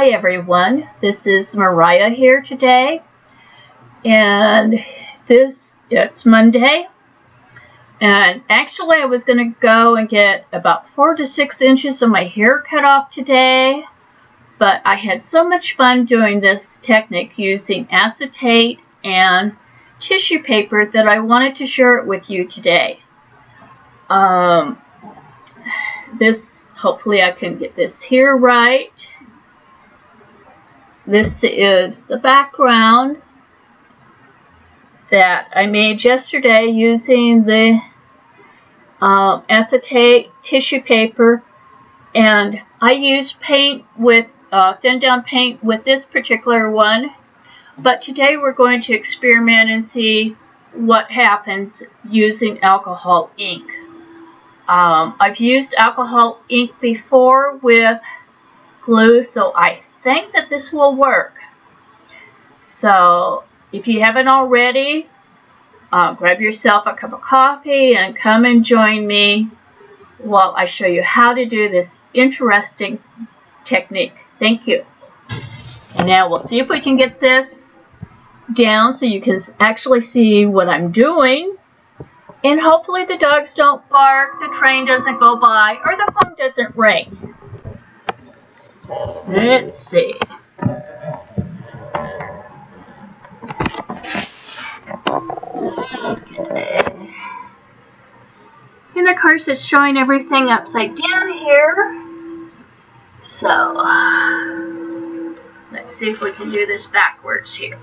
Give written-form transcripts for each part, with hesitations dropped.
Hi everyone, this is Mariah here today, and it's Monday, and actually I was going to go and get about 4 to 6 inches of my hair cut off today, but I had so much fun doing this technique using acetate and tissue paper that I wanted to share it with you today. Hopefully I can get this here right. This is the background that I made yesterday using the acetate tissue paper, and I used paint with thin down paint with this particular one, but today we're going to experiment and see what happens using alcohol ink. I've used alcohol ink before with glue, so I think that this will work. So if you haven't already, grab yourself a cup of coffee and come and join me while I show you how to do this interesting technique. Thank you. And now we'll see if we can get this down so you can actually see what I'm doing. And hopefully the dogs don't bark, the train doesn't go by, or the phone doesn't ring. Let's see. Okay. And of course it's showing everything upside down here. So, let's see if we can do this backwards here.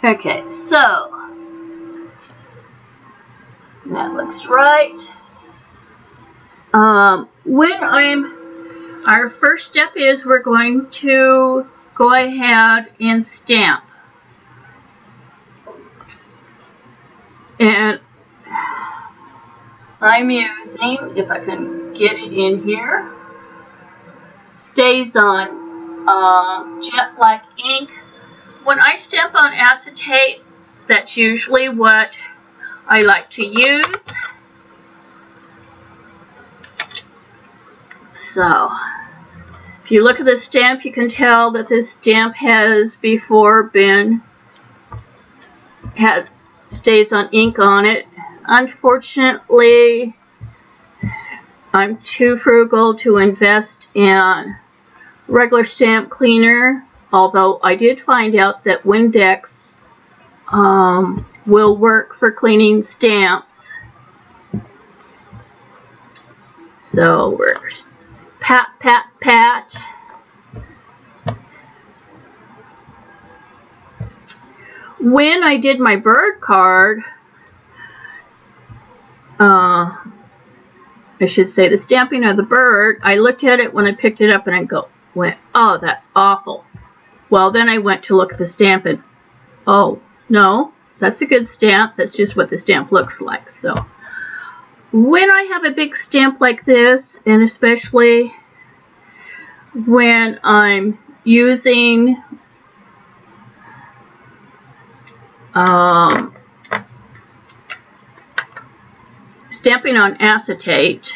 Okay, so that looks right. Our first step is we're going to go ahead and stamp. And I'm using, if I can get it in here, StaysOn jet black ink. When I stamp on acetate, that's usually what I like to use. So, if you look at the stamp, you can tell that this stamp has before had StaysOn ink on it. Unfortunately, I'm too frugal to invest in regular stamp cleaner. Although I did find out that Windex will work for cleaning stamps. So we're pat, pat, pat. When I did my bird card, I should say the stamping of the bird, I looked at it when I picked it up and I went, oh, that's awful. Well, then I went to look at the stamp and, oh, no, that's a good stamp. That's just what the stamp looks like. So, when I have a big stamp like this, and especially when I'm using stamping on acetate,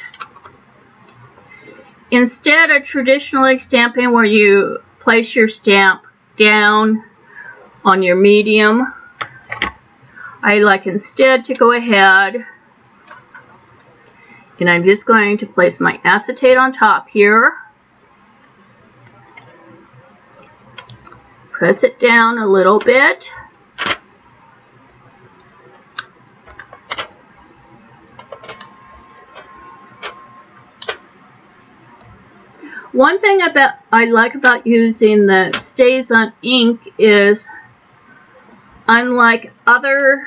instead of traditionally stamping where you place your stamp down on your medium, I like instead to go ahead and I'm just going to place my acetate on top here, press it down a little bit, one thing I like about using the StaysOn ink is, unlike other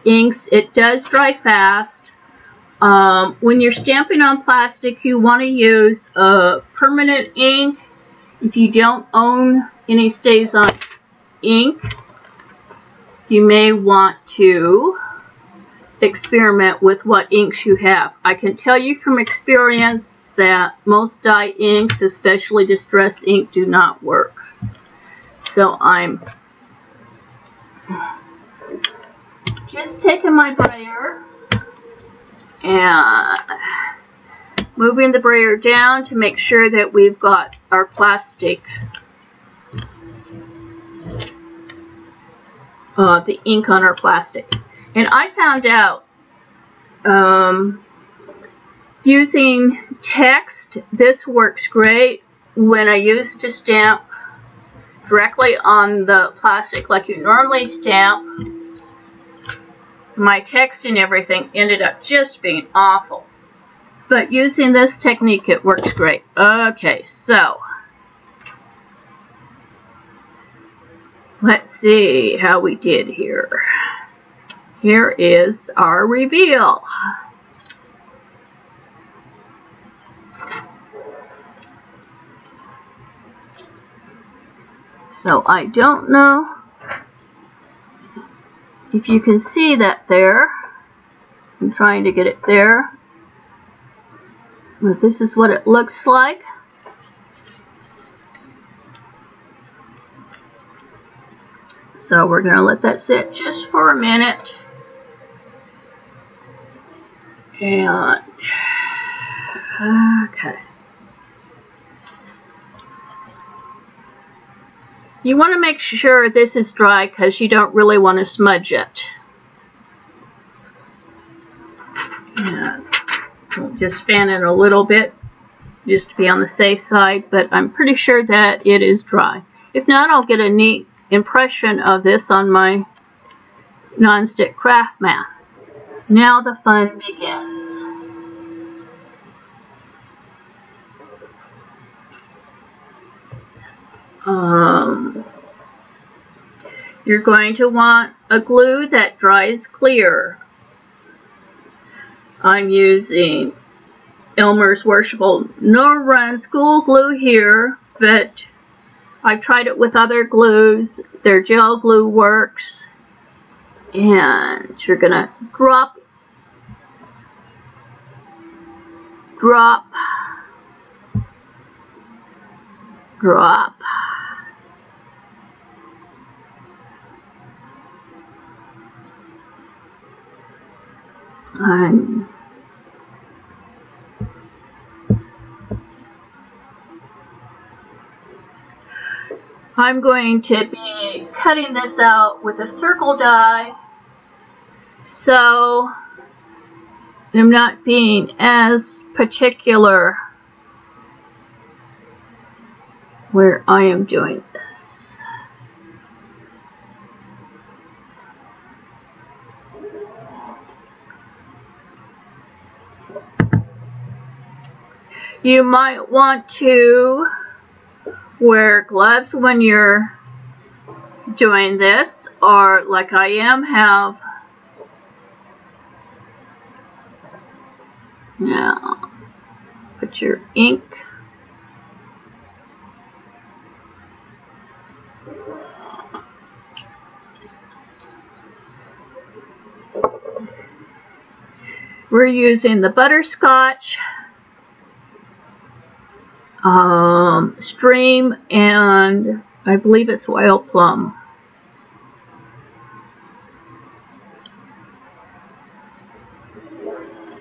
inks, it does dry fast. When you're stamping on plastic, you want to use a permanent ink. If you don't own any StaysOn ink, you may want to experiment with what inks you have. I can tell you from experience that most dye inks, especially distress ink, do not work. So I'm just taking my brayer and moving the brayer down to make sure that we've got our plastic, the ink on our plastic. And I found out using text, this works great when I used to stamp directly on the plastic like you normally stamp. My text and everything ended up just being awful. But using this technique, it works great. Okay, so let's see how we did here. Here is our reveal. So I don't know if you can see that there. I'm trying to get it there. But this is what it looks like. So we're going to let that sit just for a minute. And, okay. You want to make sure this is dry because you don't really want to smudge it. And we'll just fan it a little bit just to be on the safe side, but I'm pretty sure that it is dry. If not, I'll get a neat impression of this on my nonstick craft mat. Now the fun begins. You're going to want a glue that dries clear. I'm using Elmer's Worshipful No Run School Glue here, but I've tried it with other glues. Their gel glue works. And you're going to drop, and I'm going to be cutting this out with a circle die, so I'm not being as particular where I am doing this. You might want to wear gloves when you're doing this, or like I am, have now put your ink we're using the butterscotch stream, and I believe it's wild plum.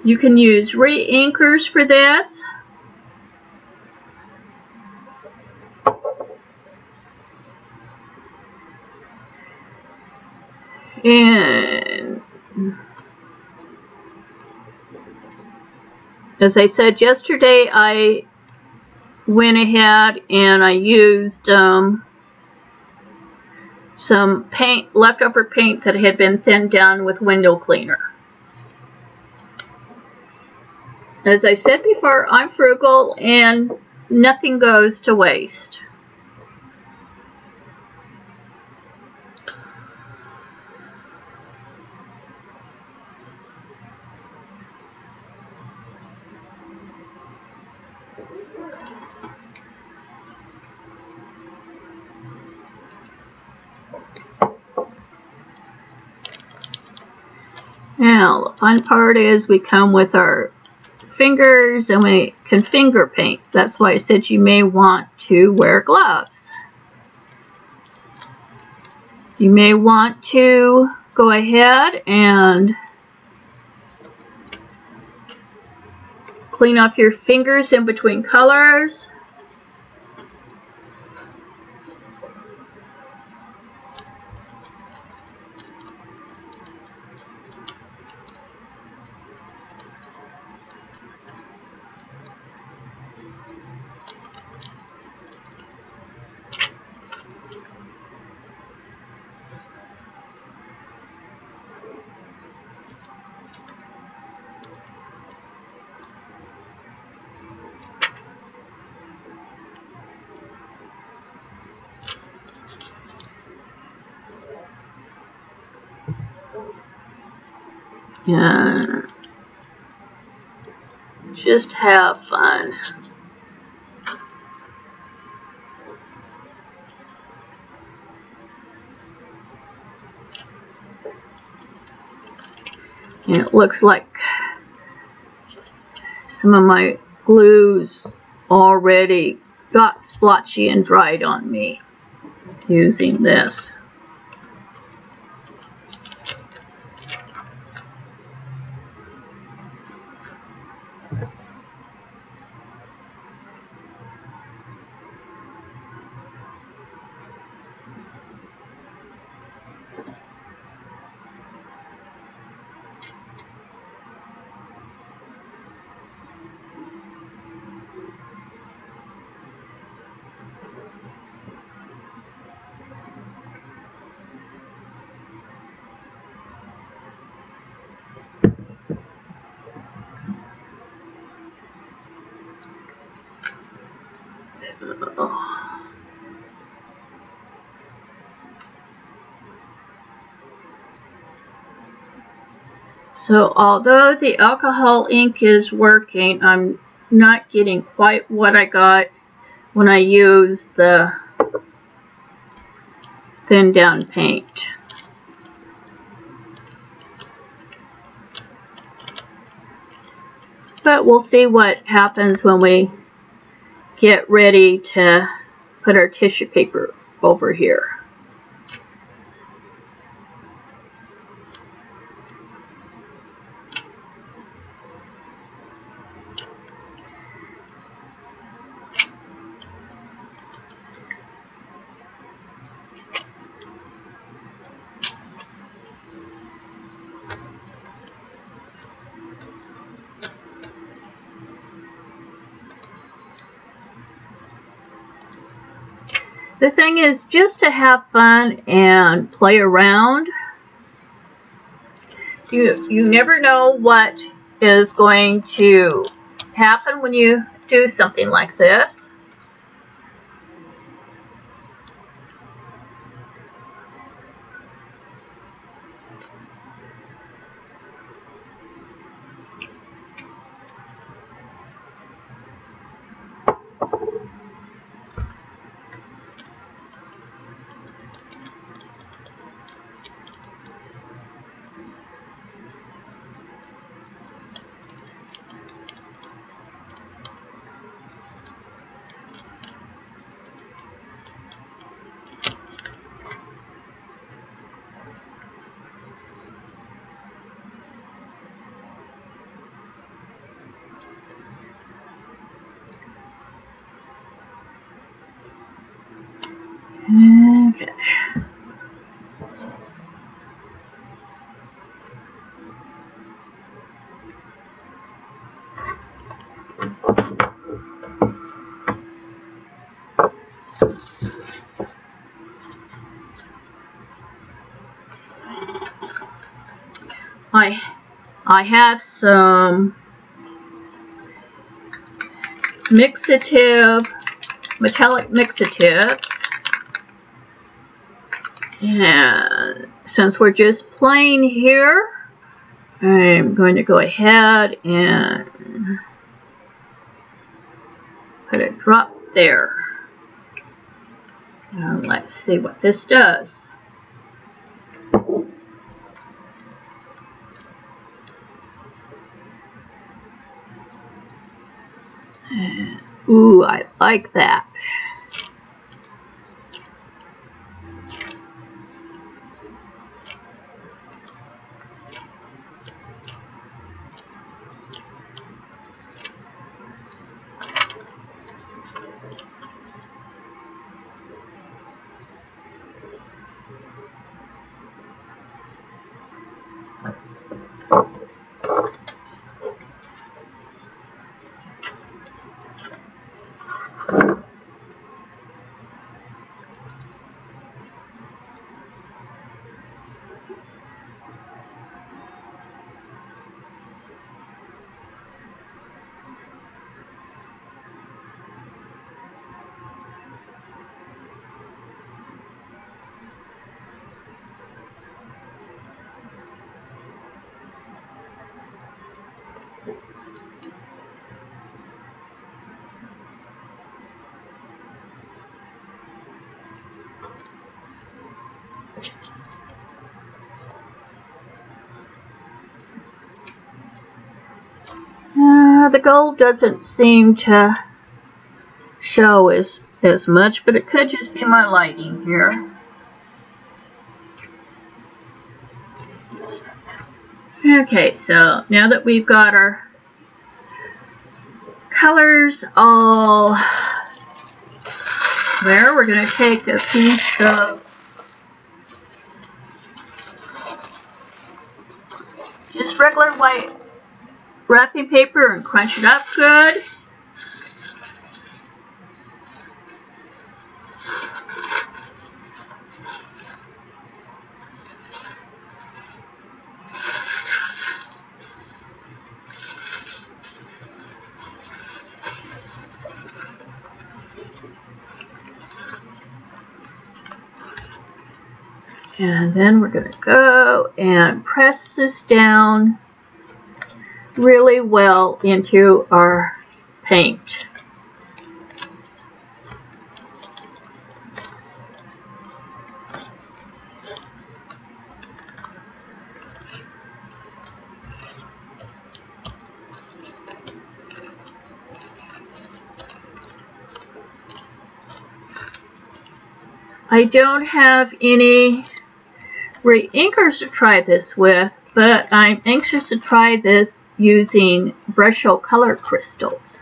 You can use re-inkers for this. And as I said yesterday, I went ahead and I used some paint, leftover paint that had been thinned down with window cleaner. As I said before, I'm frugal and nothing goes to waste. Now, the fun part is we come with our fingers and we can finger paint. That's why I said you may want to wear gloves. You may want to go ahead and clean off your fingers in between colors. Yeah. Just have fun. And it looks like some of my glues already got splotchy and dried on me using this. So although the alcohol ink is working, I'm not getting quite what I got when I used the thin down paint. But we'll see what happens when we get ready to put our tissue paper over here. The thing is just to have fun and play around. You never know what is going to happen when you do something like this. Okay. I have some metallic mixatives, and since we're just playing here, I'm going to go ahead and put a drop there. Let's see what this does. Ooh, I like that. The gold doesn't seem to show as much, but it could just be my lighting here. Okay, so now that we've got our colors all there, we're going to take a piece of just regular white wrapping paper and crunch it up good. And then we're going to go and press this down really well into our paint. I don't have any re-inkers to try this with, but I'm anxious to try this using Brusho color crystals.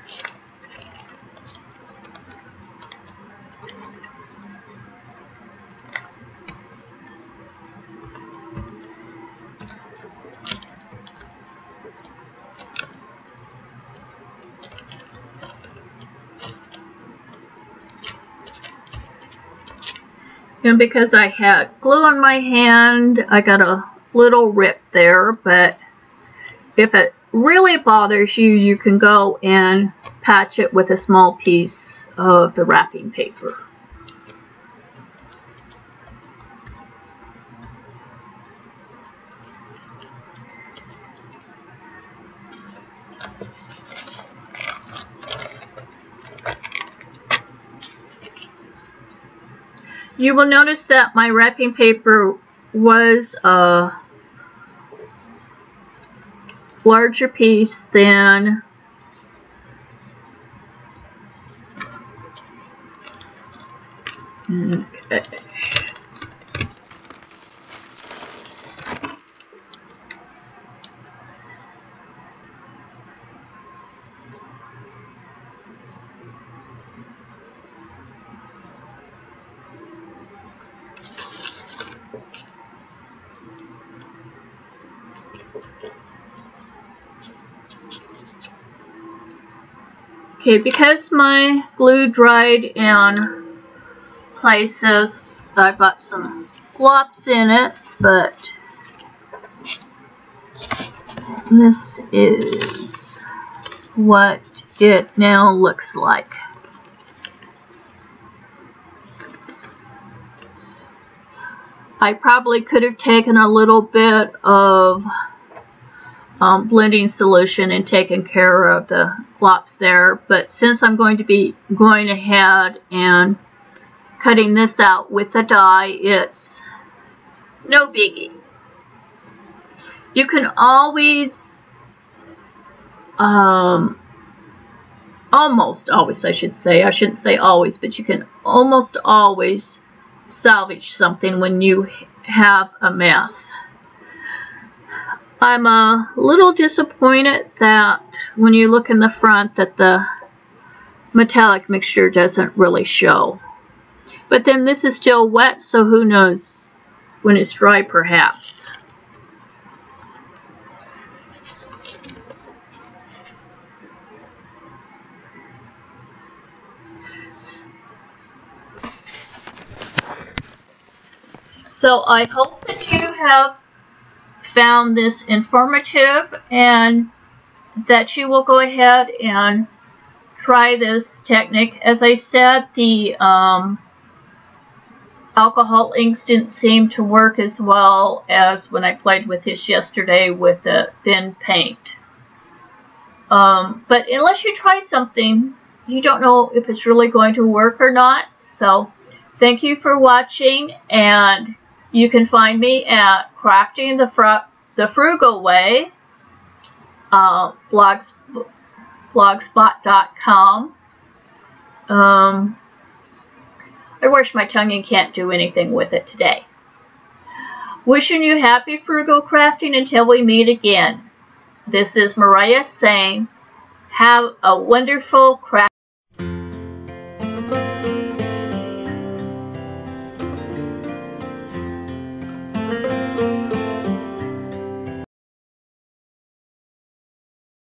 And because I had glue on my hand, I got a little rip there, but if it really bothers you, you can go and patch it with a small piece of the wrapping paper. You will notice that my wrapping paper was a larger piece than okay. Okay, because my glue dried in places, I've got some glops in it, but this is what it now looks like. I probably could have taken a little bit of blending solution and taken care of the glops there, but since I'm going to be going ahead and cutting this out with the die, it's no biggie. You can always, almost always, I should say, I shouldn't say always, but you can almost always salvage something when you have a mess. I'm a little disappointed that when you look in the front that the metallic mixture doesn't really show. But then this is still wet, so who knows when it's dry perhaps. So I hope that you have found this informative and that you will go ahead and try this technique. As I said, the alcohol inks didn't seem to work as well as when I played with this yesterday with the thin paint. But unless you try something, you don't know if it's really going to work or not. So thank you for watching, and you can find me at Crafting the Frugal Way, blogspot.com. I washed my tongue and can't do anything with it today. Wishing you happy frugal crafting until we meet again. This is Mariah saying, have a wonderful craft.